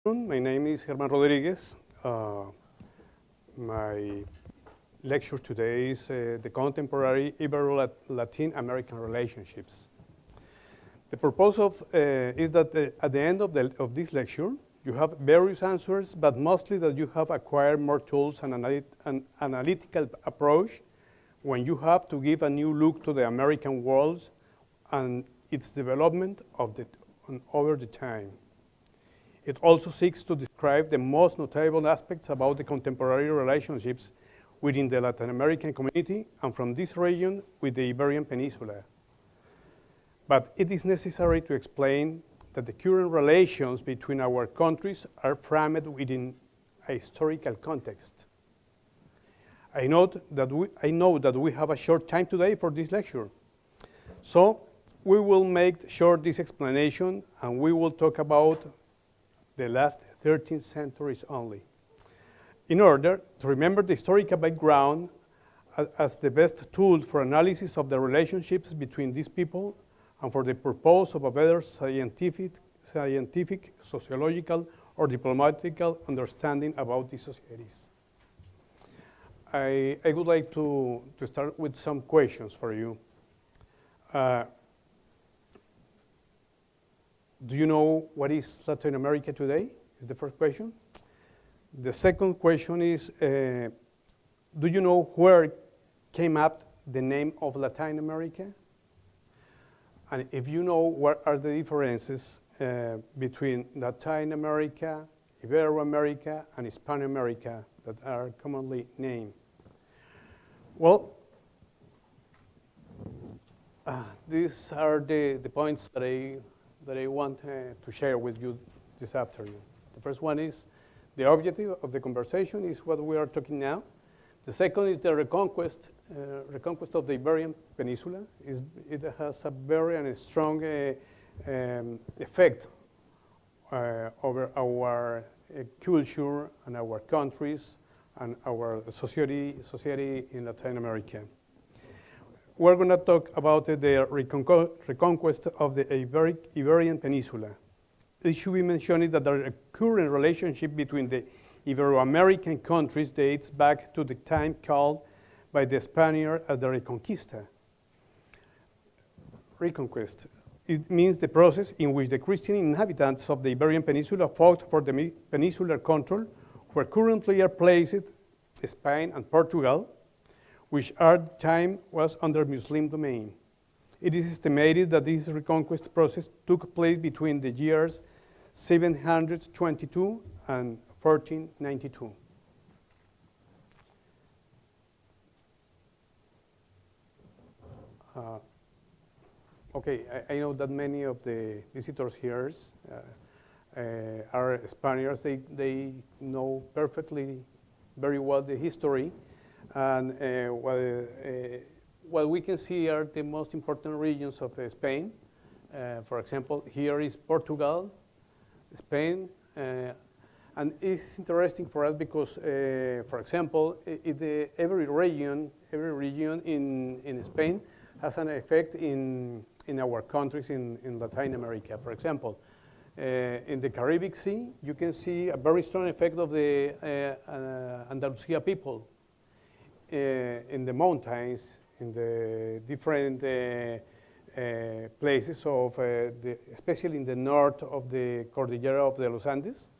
My name is Germán Rodríguez. My lecture today is the contemporary Ibero-Latin-American relationships. The purpose is that at the end of this lecture, you have various answers, but mostly that you have acquired more tools and an analytical approach when you have to give a new look to the American world and its development over the time. It also seeks to describe the most notable aspects about the contemporary relationships within the Latin American community and from this region with the Iberian Peninsula. But it is necessary to explain that the current relations between our countries are framed within a historical context. I know that we have a short time today for this lecture. So we will make short this explanation and we will talk about the last 13 centuries only. In order to remember the historical background as the best tool for analysis of the relationships between these people and for the purpose of a better scientific, sociological, or diplomatical understanding about these societies. I would like to start with some questions for you. Do you know what is Latin America today? Is the first question. The second question is, do you know where came up the name of Latin America? And if you know, what are the differences between Latin America, Ibero-America, and Hispano-America that are commonly named? Well, these are the points that I want to share with you this afternoon. The first one is the objective of the conversation is what we are talking now. The second is the reconquest of the Iberian Peninsula. It has a very strong effect over our culture and our countries and our society in Latin America. We're going to talk about the reconquest of the Iberian Peninsula. It should be mentioned that the current relationship between the Ibero-American countries dates back to the time called by the Spaniards as the Reconquista. Reconquest. It means the process in which the Christian inhabitants of the Iberian Peninsula fought for the peninsular control, where currently are placed Spain and Portugal, which at the time was under Muslim domain. It is estimated that this reconquest process took place between the years 722 and 1492. Okay, I know that many of the visitors here are Spaniards. They know very well the history. And what we can see are the most important regions of Spain. For example, here is Portugal, Spain, and it's interesting for us because, for example, every region in Spain has an effect in our countries in Latin America. For example, in the Caribbean Sea, you can see a very strong effect of the Andalusia people. In the mountains, in the different places of, especially in the north of the Cordillera of the Los Andes,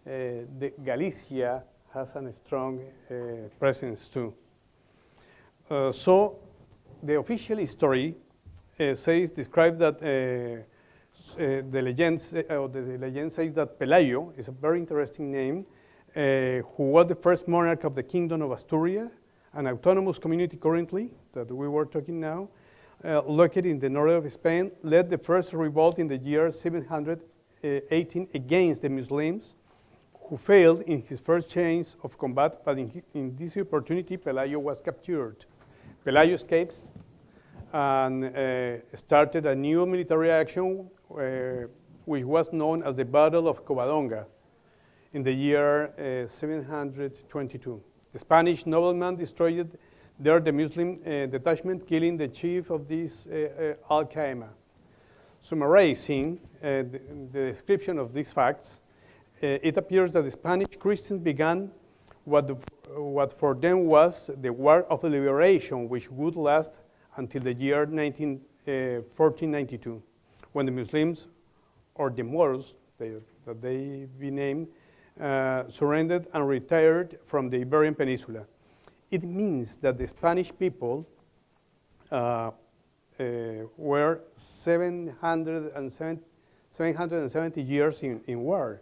the Galicia has a strong presence too. So the official history describes that the legend says that Pelayo is a very interesting name, who was the first monarch of the Kingdom of Asturias, an autonomous community currently, that we were talking now, located in the north of Spain, led the first revolt in the year 718 against the Muslims, who failed in his first chance of combat, but in this opportunity, Pelayo was captured. Pelayo escapes and started a new military action, which was known as the Battle of Covadonga in the year 722. The Spanish nobleman destroyed there the Muslim detachment, killing the chief of this Al-Qaeda. Summarizing the description of these facts, it appears that the Spanish Christians began what for them was the War of Liberation, which would last until the year 1492, when the Muslims, or the Moors, that they be named, surrendered and retired from the Iberian Peninsula. It means that the Spanish people were 770 years in war,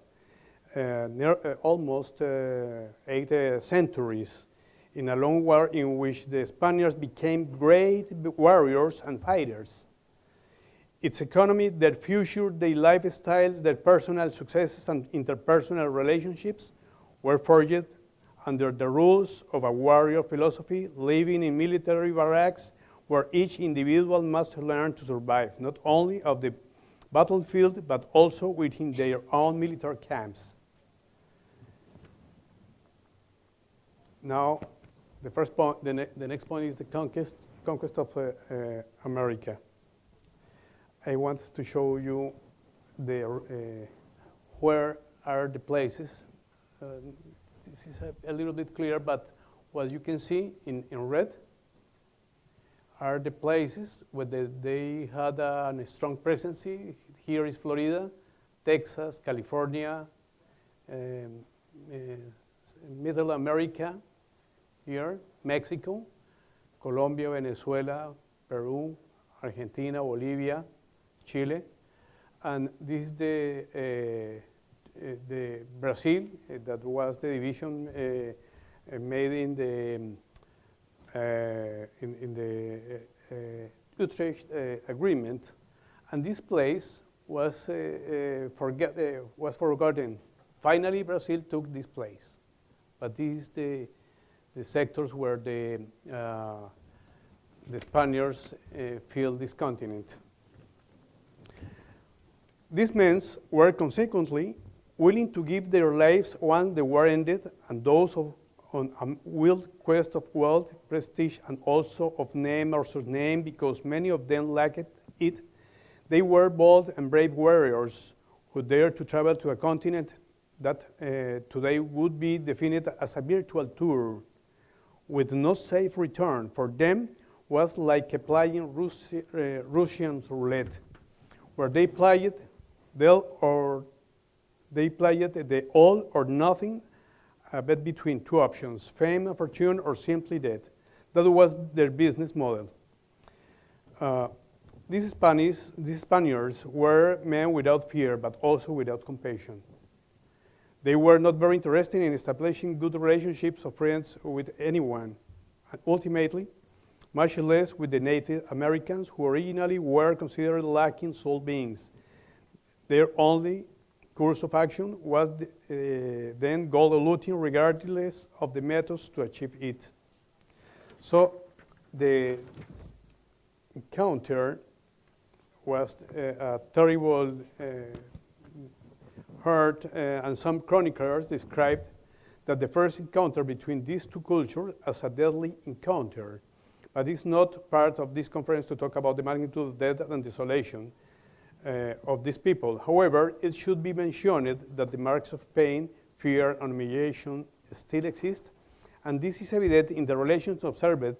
almost 8 centuries, in a long war in which the Spaniards became great warriors and fighters. Its economy, their future, their lifestyles, their personal successes and interpersonal relationships were forged under the rules of a warrior philosophy, living in military barracks where each individual must learn to survive, not only of the battlefield, but also within their own military camps. Now, the first point, the next point is the conquest of America. I want to show you where are the places. This is a little bit clear, but what you can see in red are the places where they had a strong presence. Here is Florida, Texas, California, Middle America, here, Mexico, Colombia, Venezuela, Peru, Argentina, Bolivia, Chile, and this is the Brazil, that was the division made in the Utrecht Agreement, and this place was forgotten. Finally, Brazil took this place, but these the sectors where the Spaniards filled this continent. These men were consequently willing to give their lives once the war ended, and those on a wild quest of wealth, prestige, and also of name or surname, because many of them lacked it. They were bold and brave warriors who dared to travel to a continent that today would be defined as a virtual tour with no safe return. For them was like playing Russian roulette, where they played the all or nothing, bet between two options: fame and fortune, or simply death. That was their business model. These Spaniards were men without fear, but also without compassion. They were not very interested in establishing good relationships or friends with anyone, and ultimately, much less with the Native Americans, who originally were considered lacking soul beings. Their only course of action was then gold looting, regardless of the methods to achieve it. So the encounter was a terrible hurt, and some chroniclers described that the first encounter between these two cultures as a deadly encounter. But it's not part of this conference to talk about the magnitude of death and desolation of these people. However, it should be mentioned that the marks of pain, fear, and humiliation still exist, and this is evident in the relations observed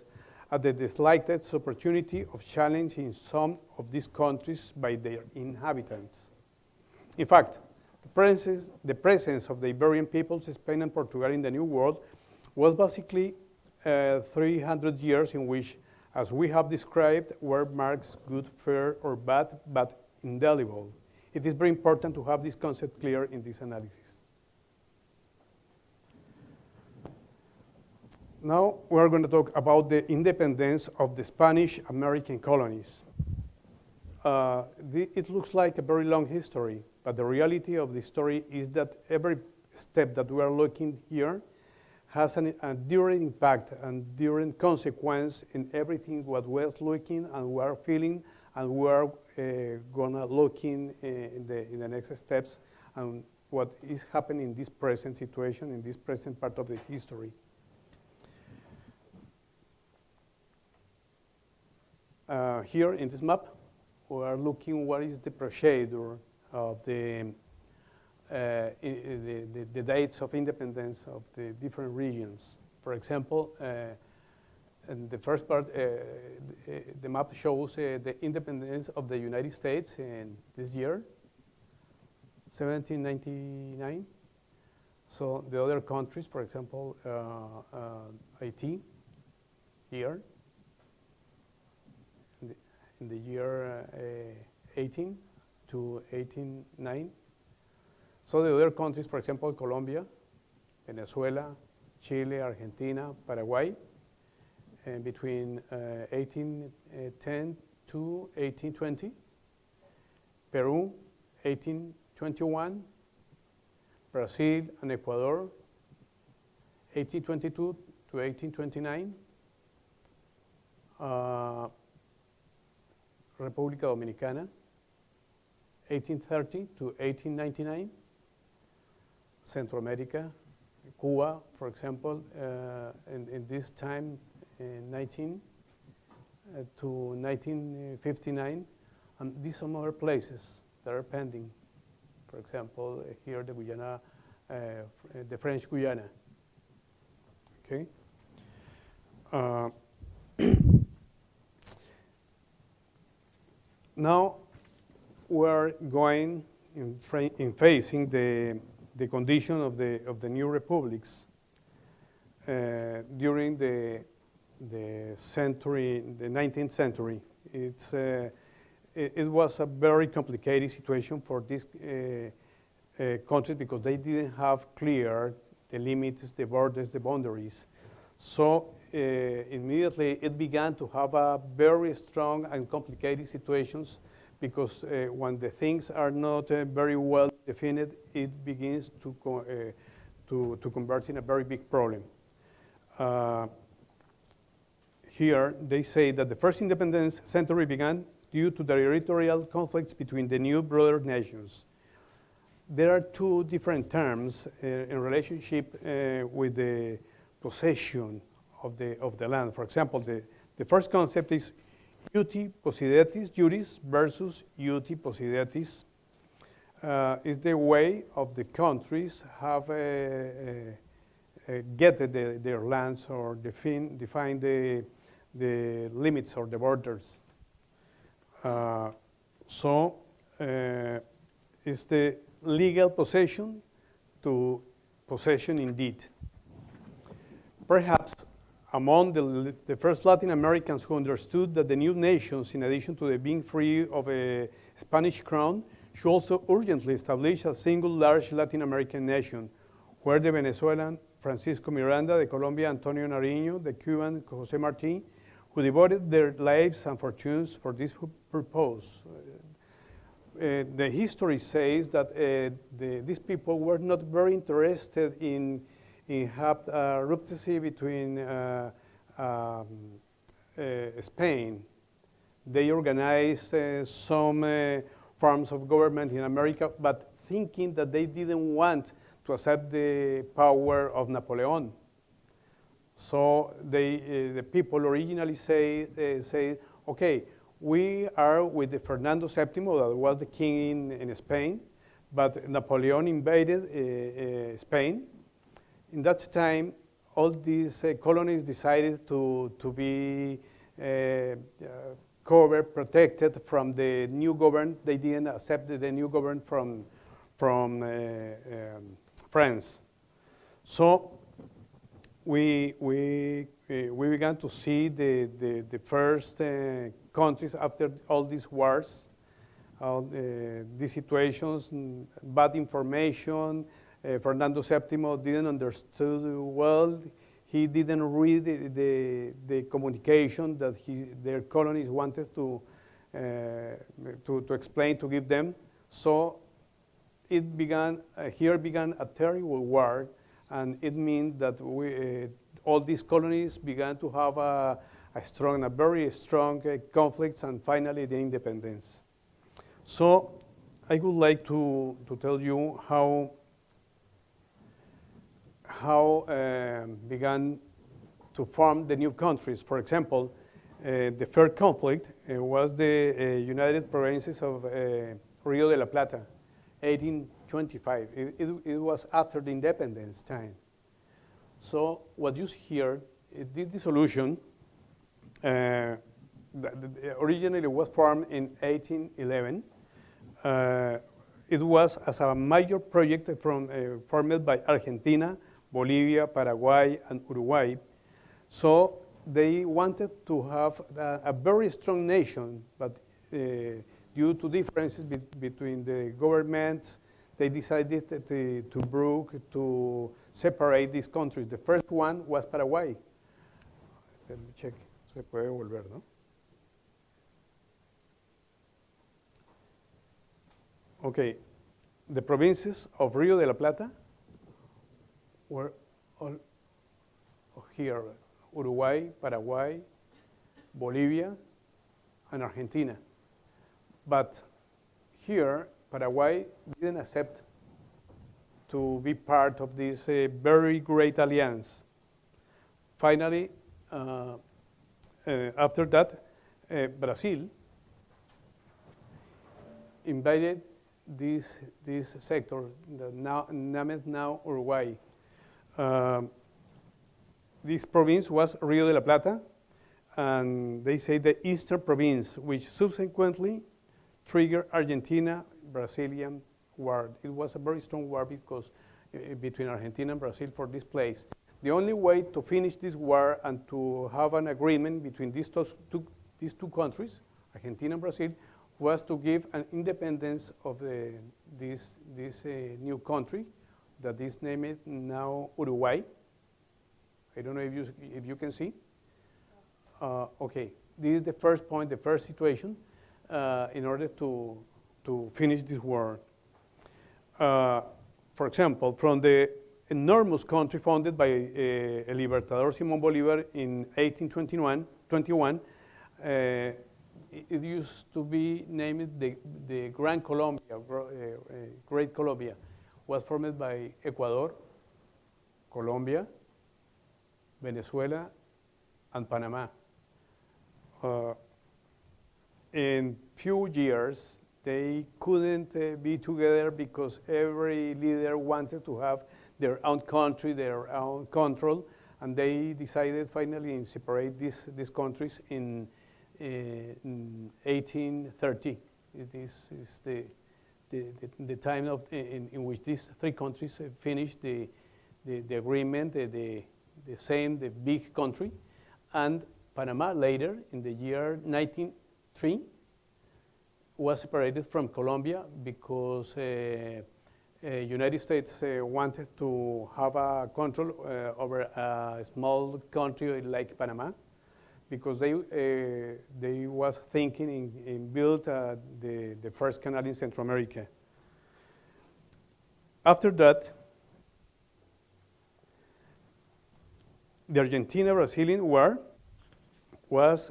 at the slightest opportunity of challenge in some of these countries by their inhabitants. In fact, the presence of the Iberian peoples, Spain and Portugal in the New World was basically 300 years in which, as we have described, were marks good, fair, or bad, but indelible. It is very important to have this concept clear in this analysis. Now we are going to talk about the independence of the Spanish American colonies. It looks like a very long history, but the reality of the story is that every step that we are looking here has a enduring impact and enduring consequence in everything what we are looking and we are feeling, and we are gonna looking in the next steps and what is happening in this present situation, in this present part of the history. Here in this map, we are looking what is the procedure of the the dates of independence of the different regions. For example, in the first part, the map shows the independence of the United States in this year, 1799. So the other countries, for example, Haiti, here, in the year 18 to 1809. So the other countries, for example, Colombia, Venezuela, Chile, Argentina, Paraguay, and between 1810 to 1820. Peru, 1821. Brazil and Ecuador, 1822 to 1829. República Dominicana, 1830 to 1899. Central America, Cuba, for example, in this time, 19 to 1959, and these some other places that are pending. For example, here the Guyana, the French Guyana. Okay. Now we're going in facing the condition of the new republics during the century, the 19th century. It was a very complicated situation for these countries because they didn't have clear the limits, the borders, the boundaries. So immediately it began to have a very strong and complicated situations because when the things are not very well defined, it begins to convert in a very big problem. Here they say that the first independence century began due to the territorial conflicts between the new brother nations. There are two different terms in relationship with the possession of the land. For example, the first concept is iuti possidetis juris versus iuti possidetis. Is the way of the countries have get their lands or define the limits or the borders. So it's the legal possession to possession indeed. Perhaps among the first Latin Americans who understood that the new nations, in addition to being free of a Spanish crown, should also urgently establish a single large Latin American nation, where the Venezuelan Francisco Miranda, the Colombian Antonio Nariño, the Cuban José Martí, who devoted their lives and fortunes for this purpose. The history says that these people were not very interested in have rupture between Spain. They organized some forms of government in America, but thinking that they didn't want to accept the power of Napoleon. So the people originally say, okay, we are with the Fernando VII, that was the king in Spain, but Napoleon invaded Spain. In that time, all these colonies decided to be covered, protected from the new government. They didn't accept the new government from France. So we began to see the first countries after all these wars, these situations, bad information. Fernando VII didn't understand well. He didn't read the communication that their colonies wanted to explain, to give them. So it began, here began a terrible war, and it means that all these colonies began to have a very strong conflicts, and finally the independence. So I would like to tell you how began to form the new countries. For example, the first conflict was the United Provinces of Rio de la Plata, 1825. It was after the independence time. So what you see here, this dissolution, originally was formed in 1811. It was as a major project formed by Argentina, Bolivia, Paraguay, and Uruguay. So they wanted to have a very strong nation, but due to differences between the governments, they decided to separate these countries. The first one was Paraguay. Let me check. Se puede volver, ¿no? Okay. The provinces of Rio de la Plata were all here: Uruguay, Paraguay, Bolivia, and Argentina. But here, Paraguay didn't accept to be part of this very great alliance. Finally, after that, Brazil invaded this sector, named now Uruguay. This province was Rio de la Plata, and they say the Eastern Province, which subsequently triggered Argentina-Brazilian war. It was a very strong war because between Argentina and Brazil for this place. The only way to finish this war and to have an agreement between these two countries, Argentina and Brazil, was to give an independence of this new country that is named now Uruguay. I don't know if you can see. Okay, this is the first point, the first situation in order to finish this war. For example, from the enormous country founded by El Libertador Simón Bolívar in 1821, it used to be named the Grand Colombia, Great Colombia, was formed by Ecuador, Colombia, Venezuela, and Panama. In few years, they couldn't be together because every leader wanted to have their own country, their own control, and they decided finally to separate these countries in 1830. This is the time in which these three countries finished the agreement, the big country, and Panama later in the year 1903 was separated from Colombia because United States wanted to have a control over a small country like Panama, because they was thinking in build the first canal in Central America. After that, the Argentina-Brazilian War was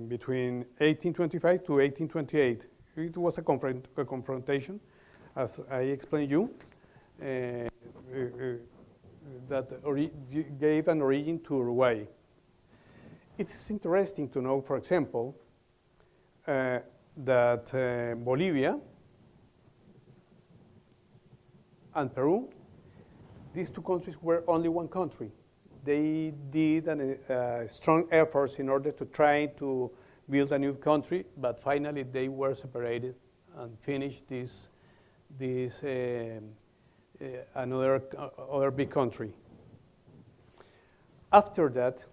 between 1825 to 1828. It was a confrontation, as I explained you, that gave an origin to Uruguay. It's interesting to know, for example, that Bolivia and Peru, these two countries were only one country. They did strong efforts in order to try to build a new country, but finally they were separated and finished other big country. After that,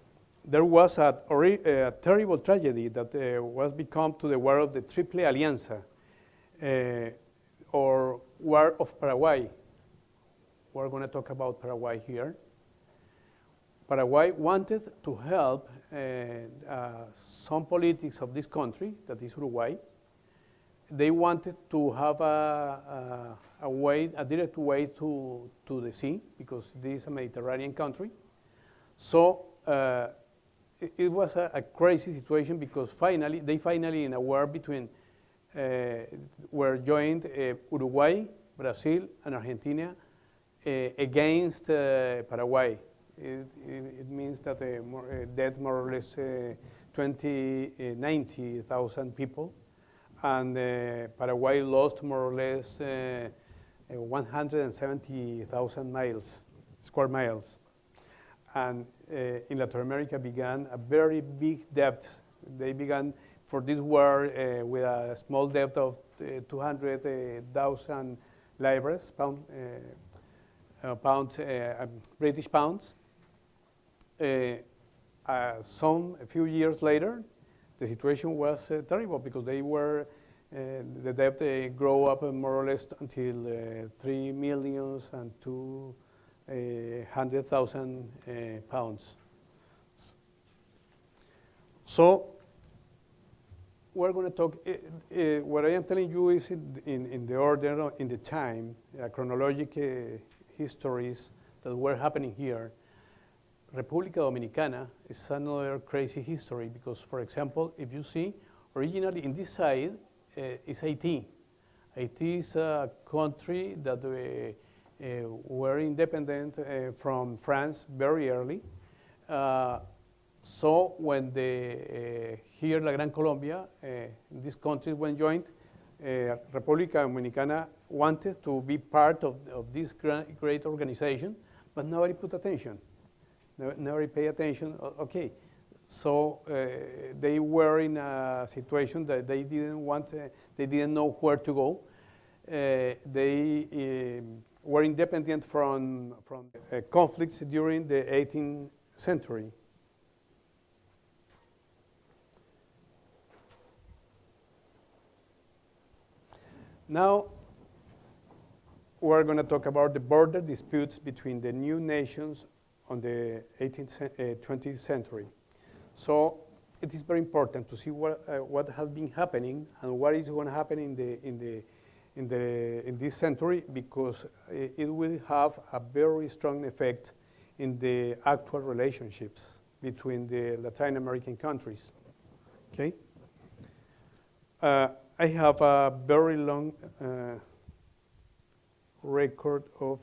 there was a terrible tragedy that was become to the War of the Triple Alianza, or War of Paraguay. We're going to talk about Paraguay here. Paraguay wanted to help some politics of this country, that is Uruguay. They wanted to have a direct way to the sea, because this is a Mediterranean country. So it was a crazy situation, because they finally in a war between were joined Uruguay, Brazil, and Argentina against Paraguay. It means that dead more or less 90,000 people, and Paraguay lost more or less 170,000 square miles. And in Latin America began a very big debt. They began for this war with a small debt of 200,000 libras, British pounds. A few years later, the situation was terrible because they were, the debt grew up more or less until 3,200,000 pounds. So we're going to talk, what I am telling you is in the order, in the time, chronologic histories that were happening here. República Dominicana is another crazy history because, for example, if you see, originally in this side is Haiti. Haiti is a country that were independent from France very early. So when here La Gran Colombia, these countries when joined, República Dominicana wanted to be part of this great organization, but nobody put attention. Nobody paid attention. Okay, so they were in a situation that they didn't want, they didn't know where to go. They were independent from conflicts during the 18th century. Now, we're going to talk about the border disputes between the new nations on the 20th century. So it is very important to see what has been happening and what is going to happen in this century, because it will have a very strong effect in the actual relationships between the Latin American countries. Okay. I have a very long record of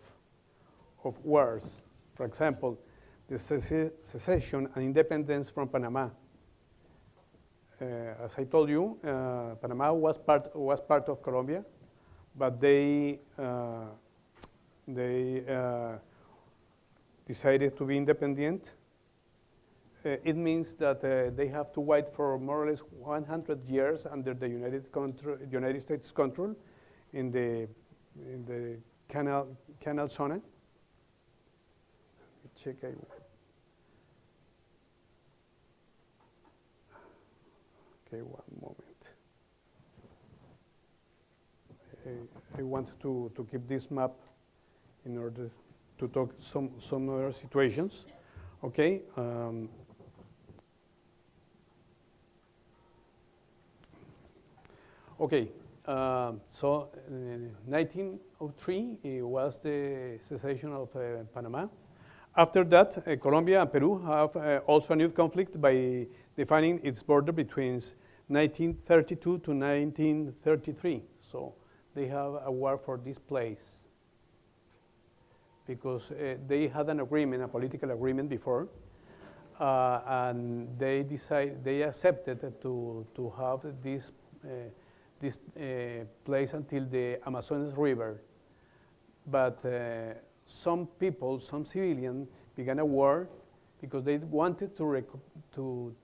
wars. For example, the secession and independence from Panama. As I told you, Panama was part of Colombia, but they decided to be independent. It means that they have to wait for more or less 100 years under the United States control in the canal zone. Check. Okay, one moment. I want to keep this map in order to talk some other situations. Okay. Okay. So 1903 it was the secession of Panama. After that, Colombia and Peru have also a new conflict by defining its border between 1932 to 1933. So they have a war for this place because they had an agreement, a political agreement before, and they accepted to have this place until the Amazonas River. But some people, some civilians, began a war because they wanted to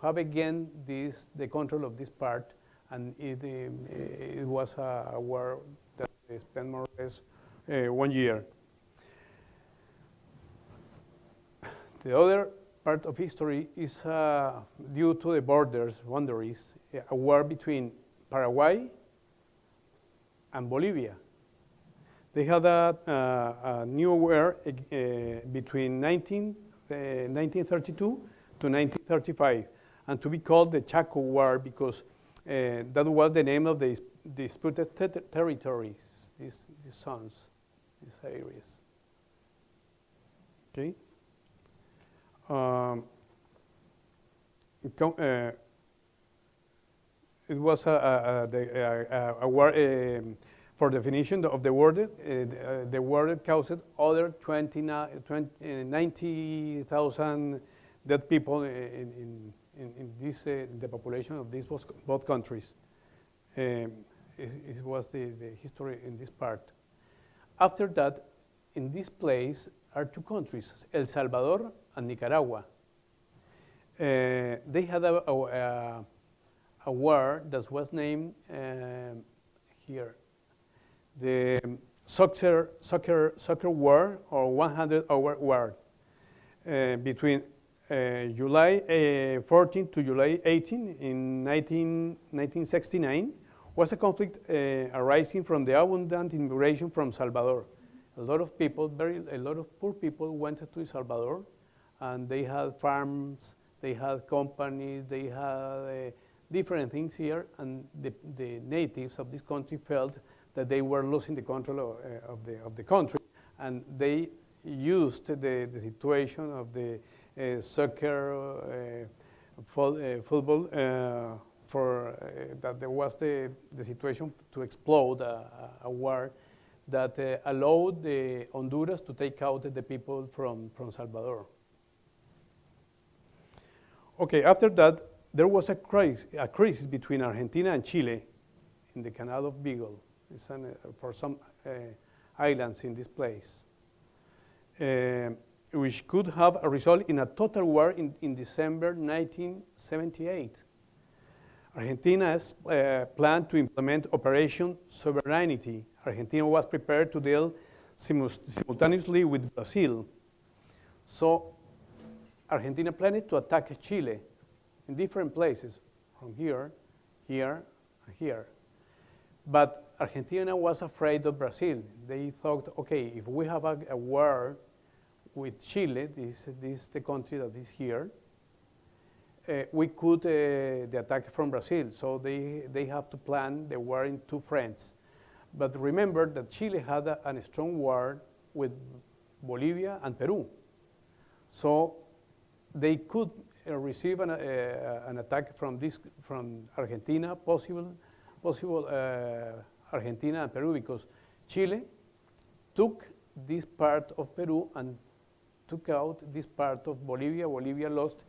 have again the control of this part, and it was a war that spent more or less 1 year. The other part of history is due to the boundaries, a war between Paraguay and Bolivia. They had a new war between 1932 to 1935, and to be called the Chaco War because that was the name of the disputed territories, these zones, these areas. Okay. It was a war. For definition of the word, the word caused other 90,000 dead people in the population of these both countries. It was the history in this part. after that, in this place are two countries, El Salvador and Nicaragua. They had a war that was named here, the soccer war, or 100-hour war, between July 14 to July 18 in 1969, was a conflict arising from the abundant immigration from Salvador. A lot of people, a lot of poor people went to El Salvador, and they had farms, they had companies, they had different things here, and the natives of this country felt that they were losing the control of the country, and they used the situation of the soccer, football, for that there was the situation to explode a war that allowed the Honduras to take out the people from Salvador. Okay, after that, there was a crisis between Argentina and Chile in the Canal of Beagle. It's for some islands in this place, which could have a result in a total war in December 1978. Argentina's plan to implement Operation Sovereignty. Argentina was prepared to deal simultaneously with Brazil. So Argentina planned to attack Chile in different places, from here, here, and here. But Argentina was afraid of Brazil. They thought, okay, if we have a war with Chile, this the country that is here, we could the attack from Brazil. So they have to plan the war in two fronts. But remember that Chile had a strong war with Bolivia and Peru. So they could receive an attack from Argentina, possible Argentina and Peru, because Chile took this part of Peru and took out this part of Bolivia. Bolivia lost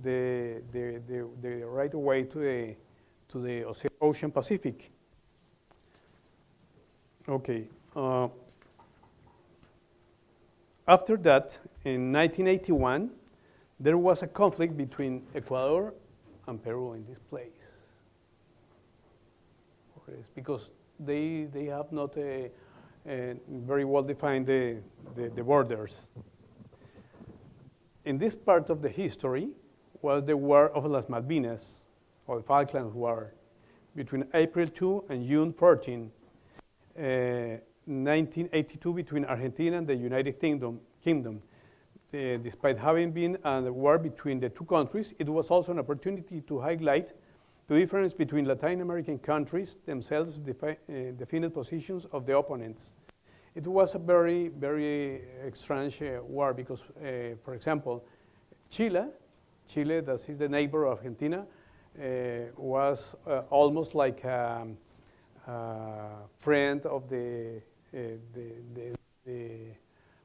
the right of way to the Ocean Pacific. Okay. After that, in 1981, there was a conflict between Ecuador and Peru in this place, because they have not very well defined the borders. In this part of the history was the War of Las Malvinas, or the Falklands War, between April 2 and June 14, 1982, between Argentina and the United Kingdom. Despite having been a war between the two countries, it was also an opportunity to highlight the difference between Latin American countries themselves, defined positions of the opponents. It was a very, very strange war because, for example, Chile, that is the neighbor of Argentina, was almost like a friend of the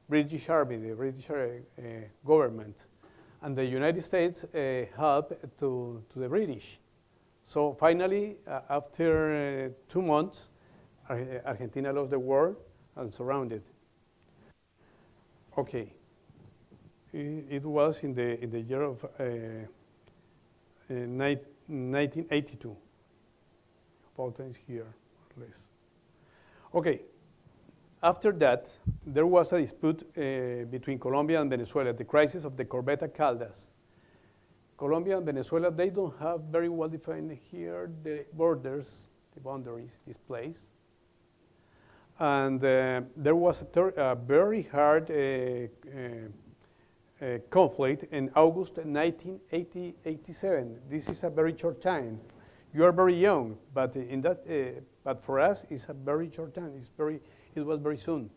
British Army, the British government, and the United States helped to the British. So finally, after 2 months, Argentina lost the war and surrounded. Okay, it was in the year of 1982. About times here, or less. Okay. After that, there was a dispute between Colombia and Venezuela, the crisis of the Corbeta Caldas. Colombia and Venezuela, they don't have very well defined here the borders, the boundaries, this place. And there was a very hard conflict in August 1987. This is a very short time. You are very young, but but for us, it's a very short time. It was very soon.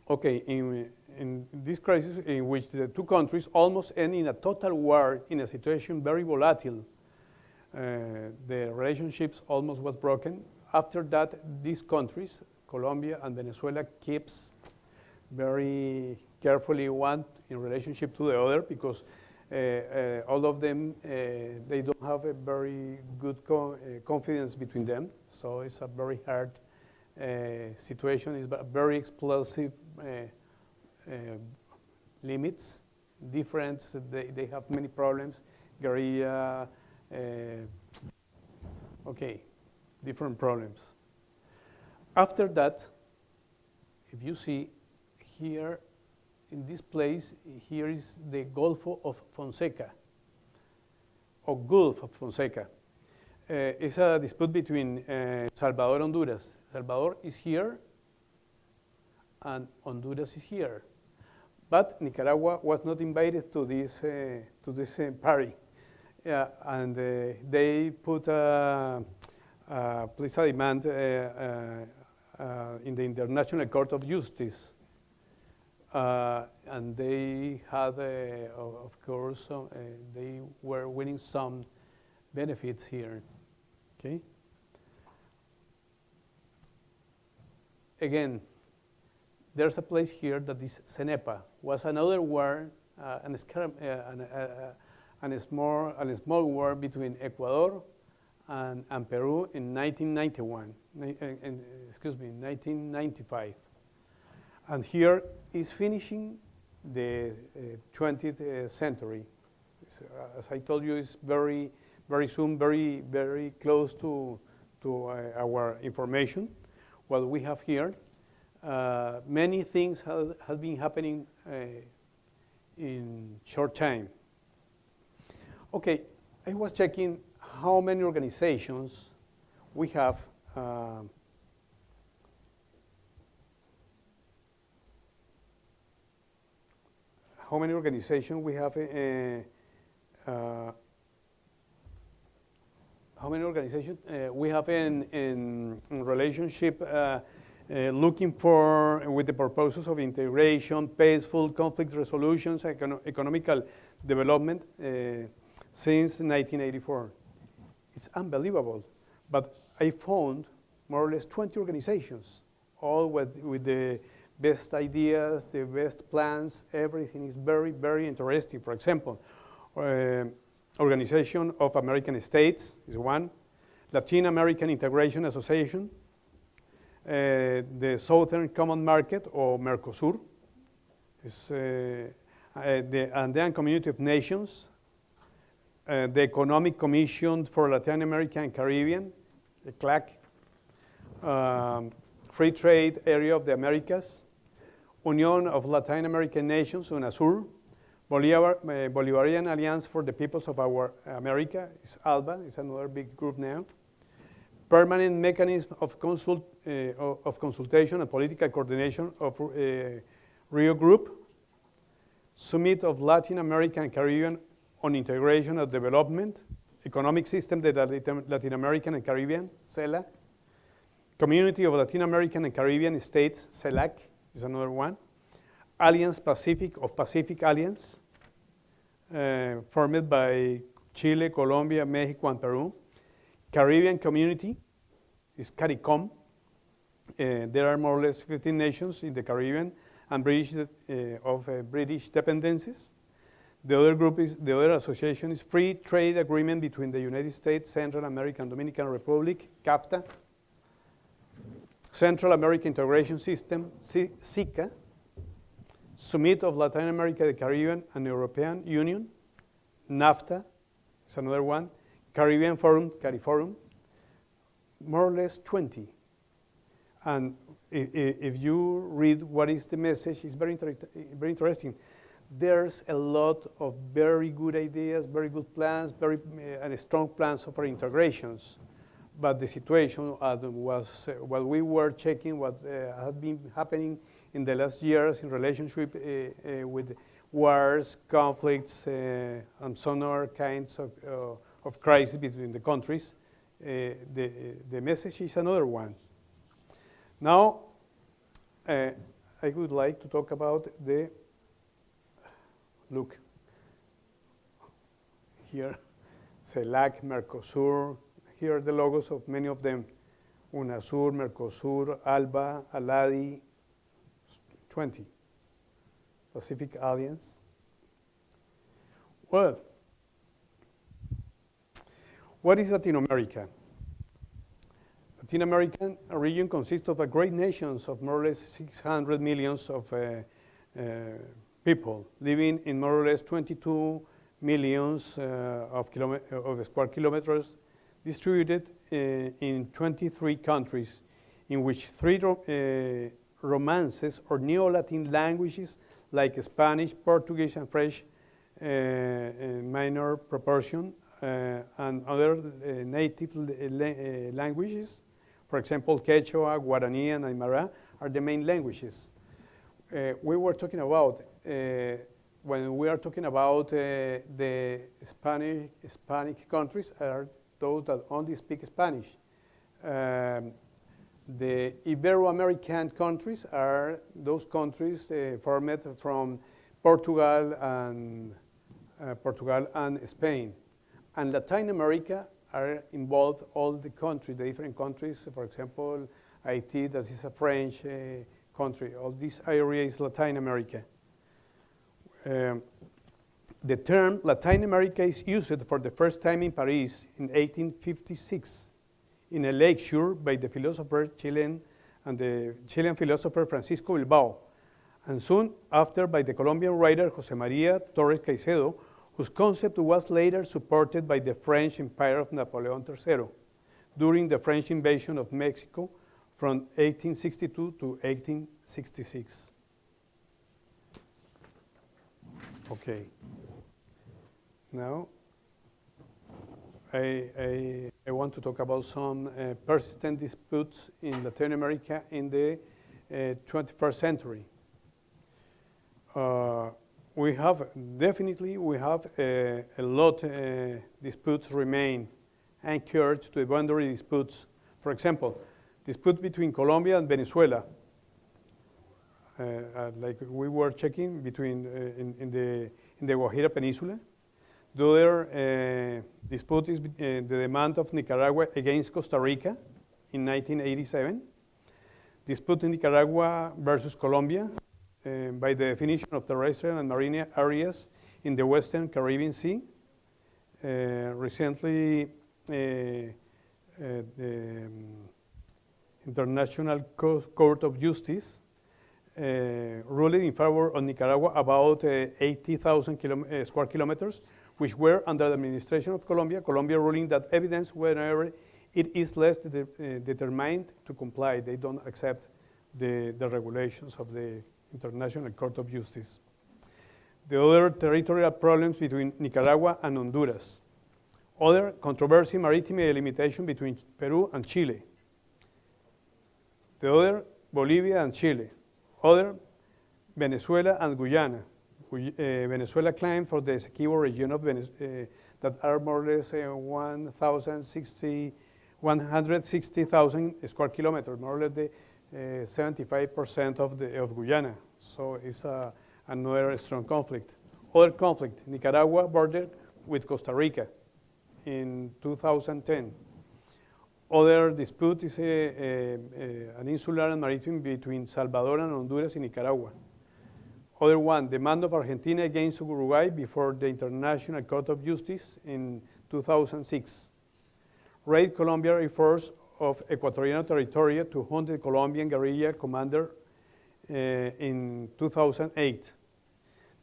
Okay, in this crisis in which the two countries almost end in a total war, in a situation very volatile, the relationships almost was broken. After that, these countries, Colombia and Venezuela, keeps very carefully one in relationship to the other because all of them, they don't have a very good confidence between them. So it's a very hard situation is very explosive limits, different, they have many problems, guerrilla, okay, different problems. After that, if you see here, in this place, here is the Gulf of Fonseca, or Gulf of Fonseca. It's a dispute between Salvador and Honduras. Salvador is here, and Honduras is here. But Nicaragua was not invited to this party. And they put a demand in the International Court of Justice. And they had, of course, they were winning some benefits here. Okay. Again, there's a place here that is Cenepa. Was another war, a small war between Ecuador and Peru in 1991. 1995. And here is finishing the 20th century. As I told you, it's very soon, very close to our information. What we have here, many things have been happening in short time. Okay, I was checking how many organizations we have. How many organizations we have? How many organizations we have in relationship looking for with the purposes of integration, peaceful conflict resolutions, economical development since 1984. It's unbelievable, but I found more or less 20 organizations, all with the best ideas, the best plans. Everything is very interesting. For example, Organization of American States is one, Latin American Integration Association, the Southern Common Market, or Mercosur, is the Andean Community of Nations, the Economic Commission for Latin America and Caribbean, the CLAC, Free Trade Area of the Americas, Union of Latin American Nations, UNASUR, Bolivarian Alliance for the Peoples of Our America, is ALBA, it's another big group now. Permanent Mechanism of Consultation and Political Coordination of Rio Group. Summit of Latin America and Caribbean on Integration and Development. Economic System de Latin American and Caribbean, CELA. Community of Latin American and Caribbean States, CELAC, is another one. Alliance Pacific of Pacific Alliance, formed by Chile, Colombia, Mexico, and Peru. Caribbean Community is CARICOM. There are more or less 15 nations in the Caribbean and British dependencies. The other group is, the other association is Free Trade Agreement between the United States, Central America, and Dominican Republic, CAFTA. Central American Integration System, SICA. Summit of Latin America, the Caribbean, and European Union, NAFTA is another one. Caribbean Forum, CARIFORUM, more or less 20. And if you read what is the message, it's very interesting. There's a lot of very good ideas, very good plans, and strong plans for integrations. But the situation was, what we were checking, what had been happening in the last years in relationship with wars, conflicts, and some other kinds of crisis between the countries. The message is another one. Now, I would like to talk about the, look, here, CELAC, Mercosur, here are the logos of many of them. UNASUR, Mercosur, ALBA, ALADI, 20. Pacific Alliance. Well, what is Latin America? Latin American region consists of a great nations of more or less 600 millions of people living in more or less 22 millions of square kilometers distributed in 23 countries, in which 3 Romances or Neo-Latin languages like Spanish, Portuguese, and French in minor proportion, and other native languages, for example, Quechua, Guarani, and Aymara, are the main languages. We were talking about, when we are talking about the Hispanic countries, are those that only speak Spanish. The Ibero-American countries are those countries formed from Portugal and Spain. And Latin America are involved all the countries, the different countries. For example, Haiti, that is a French country. All this area is Latin America. The term Latin America is used for the first time in Paris in 1856 in a lecture by the philosopher Chilean philosopher Francisco Bilbao, and soon after by the Colombian writer José María Torres Caicedo, whose concept was later supported by the French Empire of Napoleon III during the French invasion of Mexico from 1862 to 1866. Okay. Now, I want to talk about some persistent disputes in Latin America in the 21st century. We have a lot disputes remain anchored to the boundary disputes. For example, dispute between Colombia and Venezuela. Like we were checking between in the Guajira Peninsula. The other dispute is the demand of Nicaragua against Costa Rica in 1987. Dispute in Nicaragua versus Colombia by the definition of terrestrial and marine areas in the Western Caribbean Sea. Recently, the International Court of Justice ruled in favor of Nicaragua about 80,000 square kilometers, which were under the administration of Colombia, Colombia ruling that evidence whenever it is less determined to comply. They don't accept the regulations of the International Court of Justice. The other territorial problems between Nicaragua and Honduras. Other controversy, maritime delimitation between Peru and Chile. The other, Bolivia and Chile. Other, Venezuela and Guyana. Venezuela claimed for the Essequibo region of that are more or less 160,000 square kilometers, more or less the 75% of Guyana. So it's another strong conflict. Other conflict, Nicaragua border with Costa Rica in 2010. Other dispute is an insular and maritime between Salvador and Honduras in Nicaragua. Other one, demand of Argentina against Uruguay before the International Court of Justice in 2006. Raid Colombia efforts of Ecuadorian territory to hunt the Colombian guerrilla commander in 2008.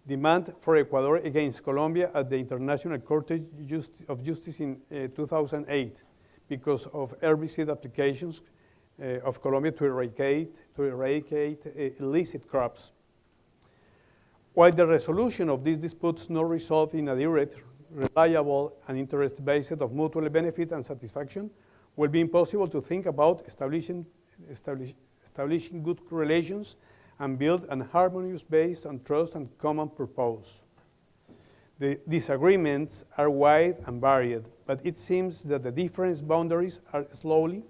Demand for Ecuador against Colombia at the International Court of Justice in 2008 because of herbicide applications of Colombia to eradicate illicit crops. While the resolution of these disputes not result in a direct, reliable, and interest-based of mutual benefit and satisfaction, will be impossible to think about establishing good relations and build an harmonious based on trust and common purpose. The disagreements are wide and varied, but it seems that the different boundaries are slowly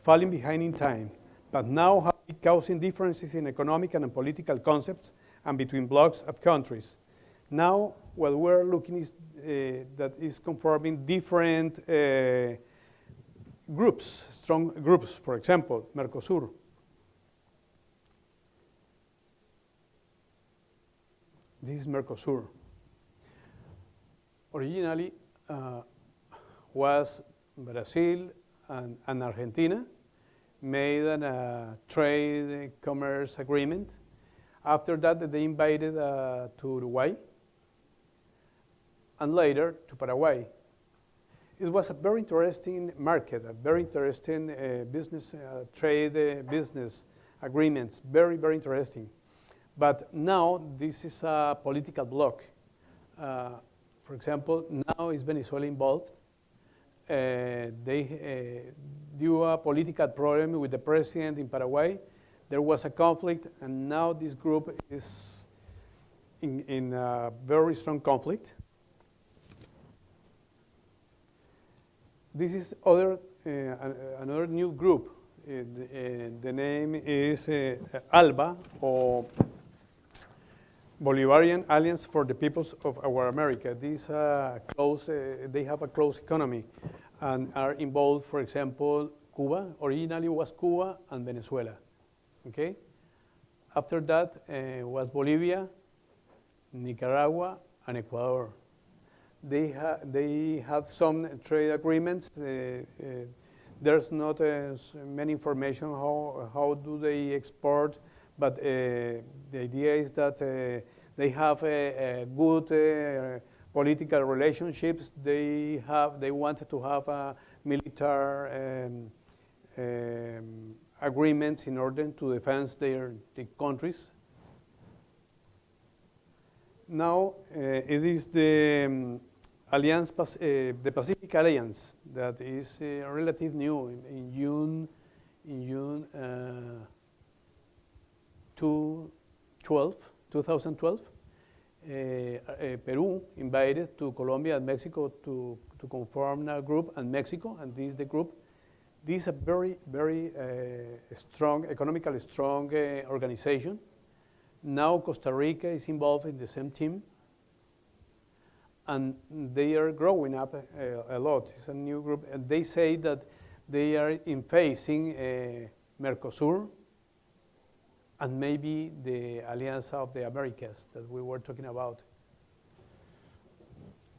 falling behind in time, but now have been causing differences in economic and political concepts and between blocks of countries. Now, what we're looking is that is conforming different groups, strong groups, for example, Mercosur. This is Mercosur. Originally was Brazil and Argentina, made a trade commerce agreement. After that, they invited to Uruguay and later to Paraguay. It was a very interesting market, a very interesting business, trade business agreements, very, very interesting. But now this is a political bloc. For example, now is Venezuela involved. They due a political problem with the president in Paraguay. There was a conflict, and now this group is in a very strong conflict. This is another new group. The name is ALBA, or Bolivarian Alliance for the Peoples of Our America. These they have a close economy and are involved, for example, Cuba. Originally was Cuba and Venezuela. Okay. After that was Bolivia, Nicaragua, and Ecuador. They have some trade agreements. There's not many information how do they export, but the idea is that they have a good political relationships. They wanted to have a military agreements in order to defend the countries. Now it is the Alliance, the Pacific Alliance, that is relatively new. In June 2012, Peru invited to Colombia and Mexico to conform a group, and Mexico, and this is the group. This is a very, very strong, economically strong organization. Now Costa Rica is involved in the same team, and they are growing up a lot. It's a new group, and they say that they are facing Mercosur and maybe the Alliance of the Americas that we were talking about.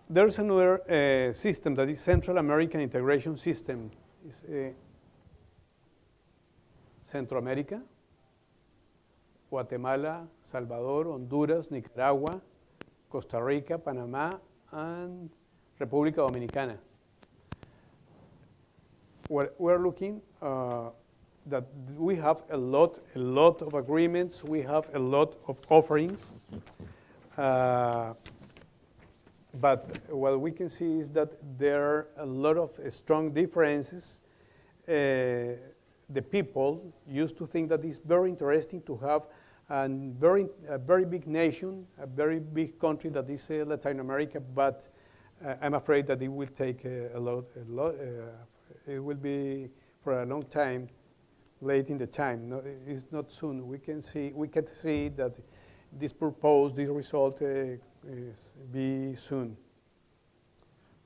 There's another system that is Central American Integration System. It's Central America, Guatemala, Salvador, Honduras, Nicaragua, Costa Rica, Panama, and República Dominicana. We're looking that we have a lot of agreements. We have a lot of offerings. But what we can see is that there are a lot of strong differences. The people used to think that it's very interesting to have a very big nation, a very big country that is Latin America, but I'm afraid that it will take a lot. It will be for a long time, late in the time. No, it's not soon. We can see that this purpose, this result, be soon.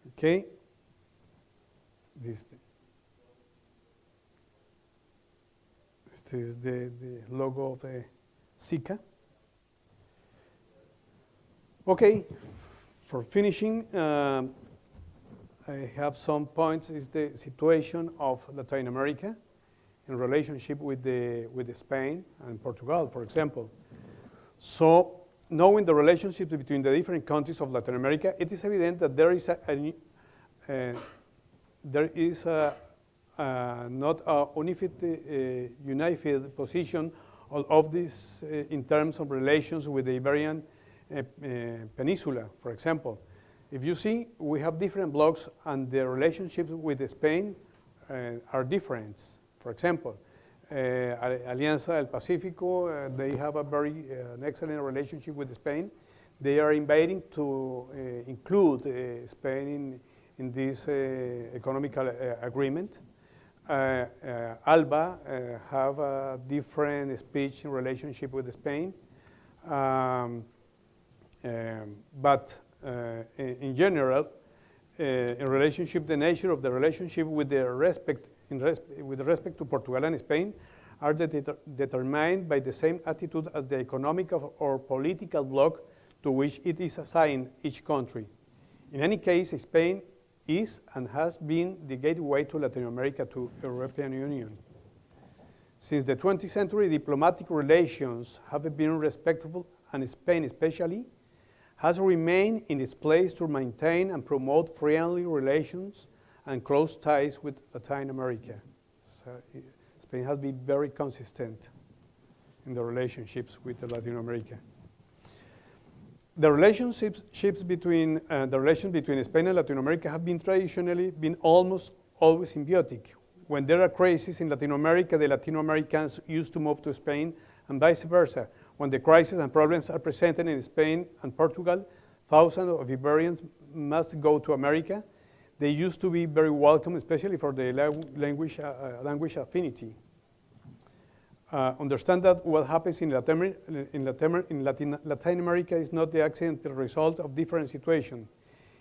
Okay. This is the logo of the SICA. Okay, for finishing, I have some points. Is the situation of Latin America in relationship with Spain and Portugal, for example. So, knowing the relationships between the different countries of Latin America, it is evident that there is not a unified position of this in terms of relations with the Iberian Peninsula, for example. If you see, we have different blocks, and the relationships with Spain are different. For example, Alianza del Pacífico, they have an excellent relationship with Spain. They are inviting to include Spain in this economical agreement. ALBA have a different speech in relationship with Spain. But in general, in relationship, the nature of the relationship with respect to Portugal and Spain are determined by the same attitude as the economic or political bloc to which it is assigned each country. In any case, Spain is and has been the gateway to Latin America, to the European Union. Since the 20th century, diplomatic relations have been respectful, and Spain especially has remained in its place to maintain and promote friendly relations and close ties with Latin America. So Spain has been very consistent in the relationships with Latin America. The relations between Spain and Latin America have been traditionally been almost always symbiotic. When there are crises in Latin America, the Latin Americans used to move to Spain and vice versa. When the crises and problems are presented in Spain and Portugal, thousands of Iberians must go to America. They used to be very welcome, especially for the language affinity. Understand that what happens in Latin America is not the accidental result of different situations,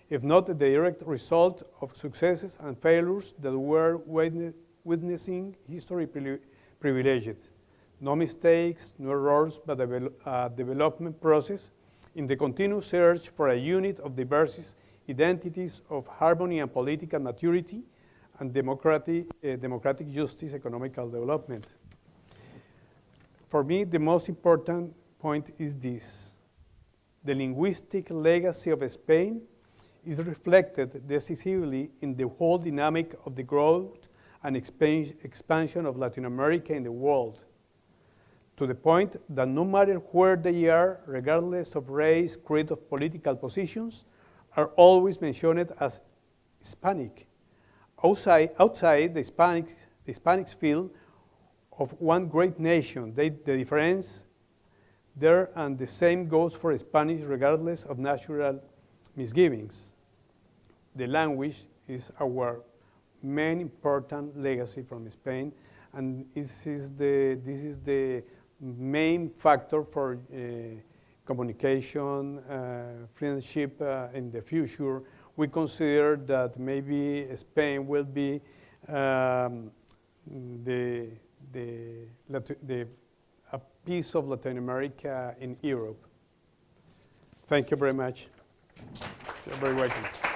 if not the direct result of successes and failures that were witnessing history privileged. No mistakes, no errors, but a development process in the continuous search for a unit of diverse identities of harmony and political maturity and democratic justice, economical development. For me, the most important point is this. The linguistic legacy of Spain is reflected decisively in the whole dynamic of the growth and expansion of Latin America in the world, to the point that no matter where they are, regardless of race, creed, or political positions, are always mentioned as Hispanic. Outside the Hispanics field of one great nation, the difference there, and the same goes for Spanish regardless of national misgivings. The language is our main important legacy from Spain, and this is the main factor for communication, friendship in the future. We consider that maybe Spain will be a piece of Latin America in Europe. Thank you very much. You're very welcome.